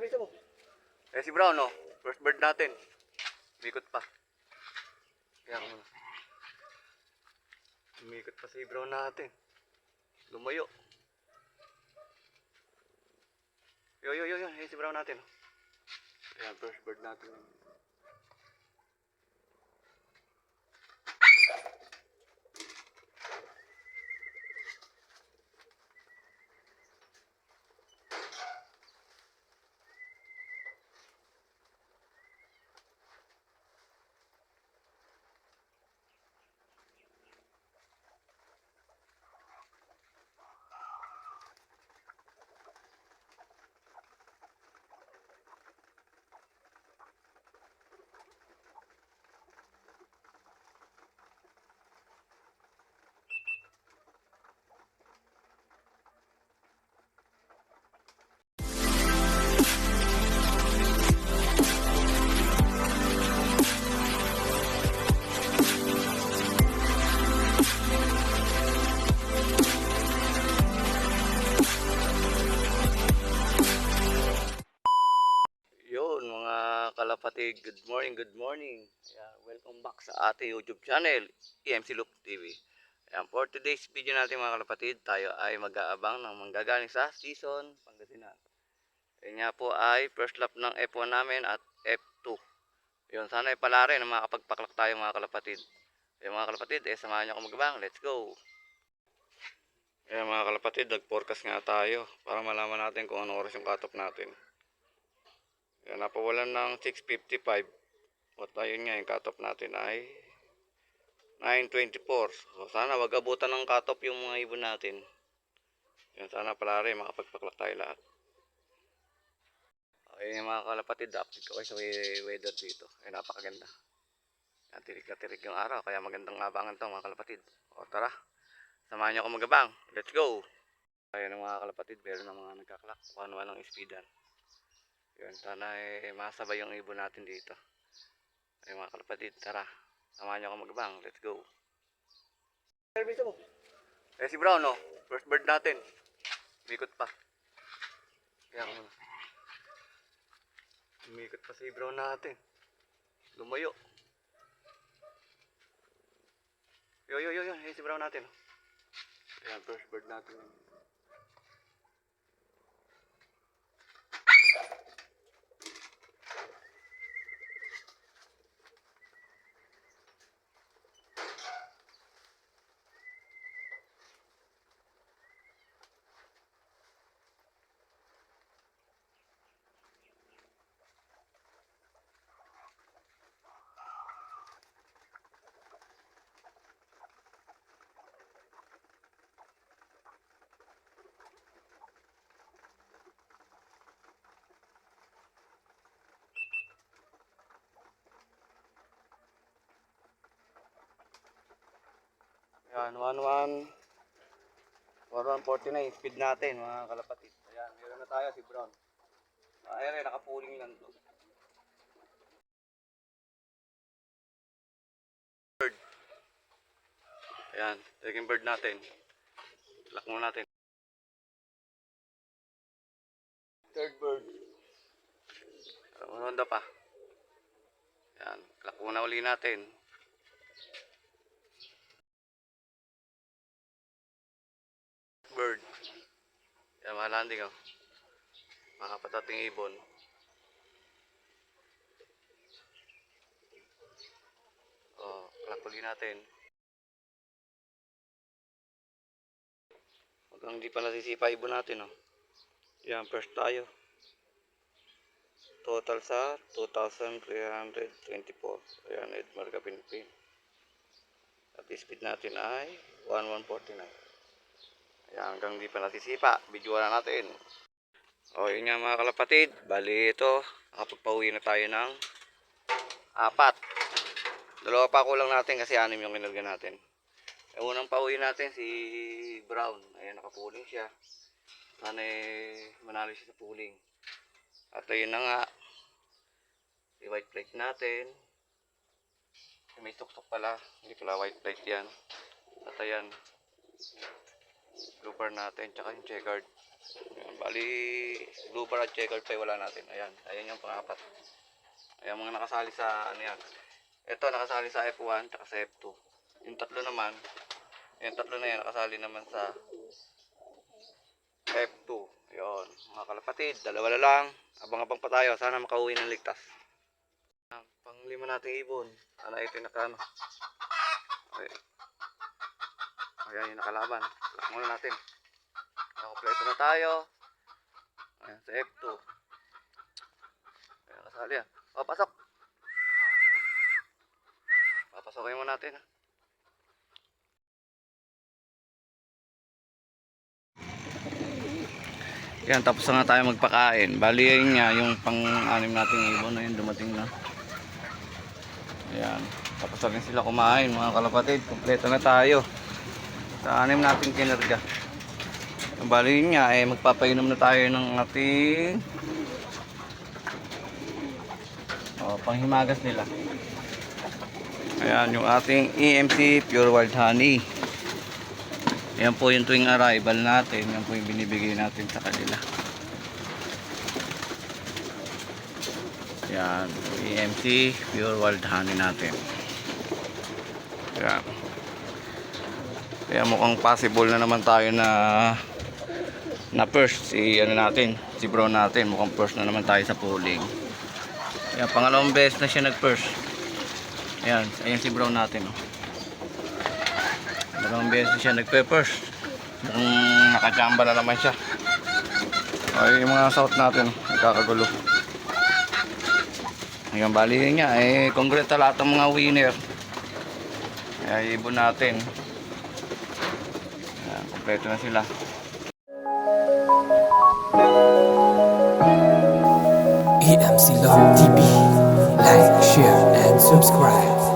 Service mo. Eh si Brown, no? First bird natin. Umikot pa. Kaya ako muna. Umikot pa si Brown natin. Lumayo. Yo. Eh si Brown natin. Ayan, first bird natin. Yun mga kalapatid, good morning. Ayan, welcome back sa ating YouTube channel, EMC Loop TV. Ayan, for today's video natin mga kalapatid, tayo ay mag-aabang ng manggagaling sa season Pangasinan. Ayan nga po ay first lap ng F1 namin at F2. Yun, sana ay pala rin na makapagpaklak tayo mga kalapatid. Ayan mga kalapatid, samahan nyo ako mag-abang, let's go! Ayan mga kalapatid, nag-forecast nga tayo para malaman natin kung anong oras yung cut-off natin. Yan, napawalan ng 6:55. At ayun nga, yung cut-off natin ay 9:24. So, sana wag abutan ng cut-off yung mga ibon natin. Yan, sana pala rin makapagpaklak tayo lahat. Ayun yung mga kalapatid, update ko kayo sa weather dito. Ay, napakaganda. Yan, tirik na tirik yung araw, kaya magandang abangan to mga kalapatid. O tara, samahan nyo ako magabang. Let's go! Ayun ang mga kalapatid, meron ng mga nagkaklak. Kung ano ang speedan. Yun, sana masabay yung ibon natin dito. Ay mga kalapatid, tara. Samahan nyo ako magbang. Let's go. Service mo. Eh si Brown, no? First bird natin. Umikot pa. Kaya ako muna. Umikot pa si Brown natin. Lumayo. Yo. Eh si Brown natin. Ayan, first bird natin. Ayan, 1149 speed natin mga kalapatid. Ayan, meron na tayo si Brown. Ayan, nakapuling lang to. Bird. Ayan, second bird natin. Lock mo natin. Third bird. Ronda pa. Ayan, lock muna uli natin. Bird. Ayan, mga landing oh. Mga patating ibon. Oh, lock uli natin. Hanggang hindi pa nasisipa ibon natin oh. Ayan, first tayo. Total sa 2,324. Ayan, Edmar Kapinpin. At speed natin ay 1149. Ayan, hanggang di pa nasisipa. Videoan na natin. O, yun nga mga kalapatid. Bali ito, nakapagpauwi na tayo ng 4. Dalawa pa kulang natin kasi 6 yung kinarga natin. Yung unang pauwi natin si Brown. Ayan, nakapuling siya. Sana manalo siya sa puling. At ayun na nga. Si white plate natin. May tuksok pala. Hindi pala white plate yan. At ayan. Blooper natin. Tsaka yung checkered. Ayan, bali, blue bar at checkered pa wala natin. Ayan, ayan yung pangapat. Ayan mga nakasali sa ano yan. Ito nakasali sa F1 at sa F2. Yung tatlo naman, yung tatlo na yan nakasali naman sa F2. Yun, mga kalapatid, dalawa na lang. Abang-abang pa tayo, sana makauwi ng ligtas. Panglima nating ibon. Ano ito yung nakano? Okay. Ayan yung nakalaban. Lock muna natin. Nakakompleto na tayo. Ayan sa F2. Ayan kasali yan. O, pasok. Papasokin mo natin. Yan, tapos na nga tayo magpakain. Bali yun nga, yung pang-anim nating ibon na yun, dumating na. Ayan, tapos na rin sila kumain mga kalapatid. Kompleto na tayo sa anim nating kinarga. Bali yun nga, magpapainom na tayo ng ating panghimagas nila. Ayan, yung ating EMC Pure Wild Honey. Yan po yung tuwing arrival natin. Yan po yung binibigay natin sa kanila. Yan, EMC Pure Wild Honey natin. Yan. Kaya mukhang possible na naman tayo na first. Si ano natin, si bro natin. Mukhang first na naman tayo sa pooling. Yan, pangalawang beses na siya nag-first. Ayan, ayan si bro natin. Oh. Dalawang beses siya nagpe-first. Mukhang nakajamba na naman siya. Ay, yung mga south natin, nagkakagulo. Ayan, bali niya. Congrats sa lahat ng mga winner. Ay, ibon natin. Ayan, kompleto na sila. EMC Love TV. Like, share, and subscribe.